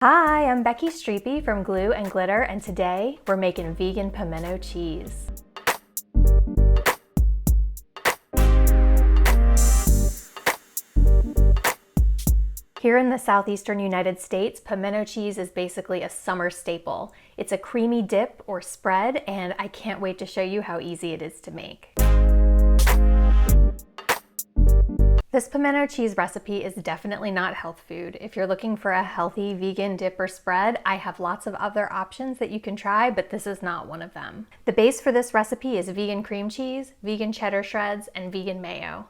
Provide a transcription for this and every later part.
Hi, I'm Becky Streepy from Glue and Glitter, and today we're making vegan pimento cheese. Here in the southeastern United States, pimento cheese is basically a summer staple. It's a creamy dip or spread, and I can't wait to show you how easy it is to make. This pimento cheese recipe is definitely not health food. If you're looking for a healthy vegan dip or spread, I have lots of other options that you can try, but this is not one of them. The base for this recipe is vegan cream cheese, vegan cheddar shreds, and vegan mayo.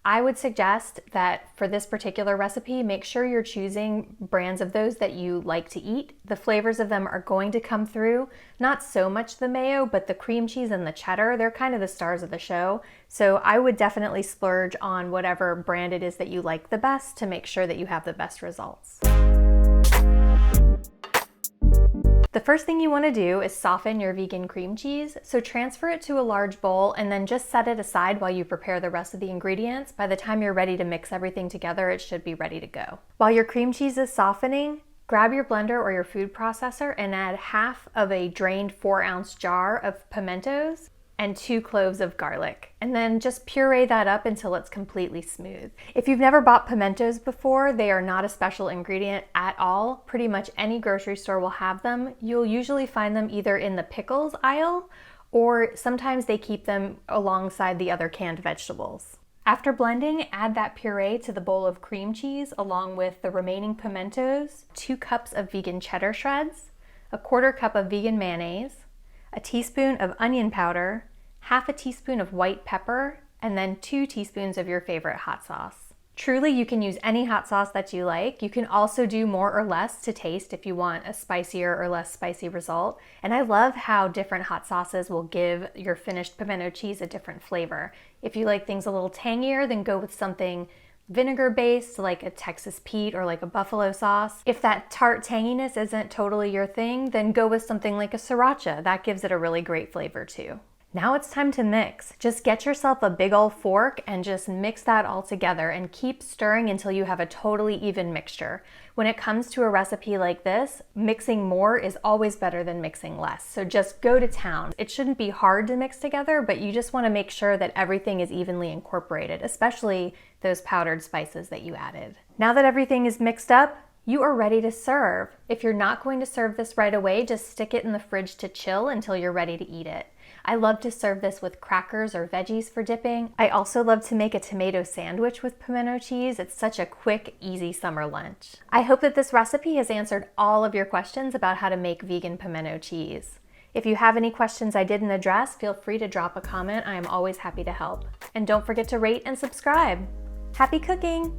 I would suggest that for this particular recipe, make sure you're choosing brands of those that you like to eat. The flavors of them are going to come through, not so much the mayo, but the cream cheese and the cheddar, they're kind of the stars of the show. So I would definitely splurge on whatever brand it is that you like the best to make sure that you have the best results. The first thing you want to do is soften your vegan cream cheese, so transfer it to a large bowl and then just set it aside while you prepare the rest of the ingredients. By the time you're ready to mix everything together, it should be ready to go. While your cream cheese is softening, grab your blender or your food processor and add half of a drained 4-ounce jar of pimentos and 2 cloves of garlic, and then just puree that up until it's completely smooth. If you've never bought pimentos before, they are not a special ingredient at all. Pretty much any grocery store will have them. You'll usually find them either in the pickles aisle, or sometimes they keep them alongside the other canned vegetables. After blending, add that puree to the bowl of cream cheese along with the remaining pimentos, 2 cups of vegan cheddar shreds, a 1/4 cup of vegan mayonnaise, a teaspoon of onion powder, half a teaspoon of white pepper, and then 2 teaspoons of your favorite hot sauce. Truly, you can use any hot sauce that you like. You can also do more or less to taste if you want a spicier or less spicy result. And I love how different hot sauces will give your finished pimento cheese a different flavor. If you like things a little tangier, then go with something vinegar-based like a Texas Pete or like a buffalo sauce. If that tart tanginess isn't totally your thing, then go with something like a sriracha. That gives it a really great flavor too. Now it's time to mix. Just get yourself a big old fork and just mix that all together and keep stirring until you have a totally even mixture. When it comes to a recipe like this, mixing more is always better than mixing less. So just go to town. It shouldn't be hard to mix together, but you just want to make sure that everything is evenly incorporated, especially those powdered spices that you added. Now that everything is mixed up, you are ready to serve. If you're not going to serve this right away, just stick it in the fridge to chill until you're ready to eat it. I love to serve this with crackers or veggies for dipping. I also love to make a tomato sandwich with pimento cheese. It's such a quick, easy summer lunch. I hope that this recipe has answered all of your questions about how to make vegan pimento cheese. If you have any questions I didn't address, feel free to drop a comment. I am always happy to help. And don't forget to rate and subscribe. Happy cooking!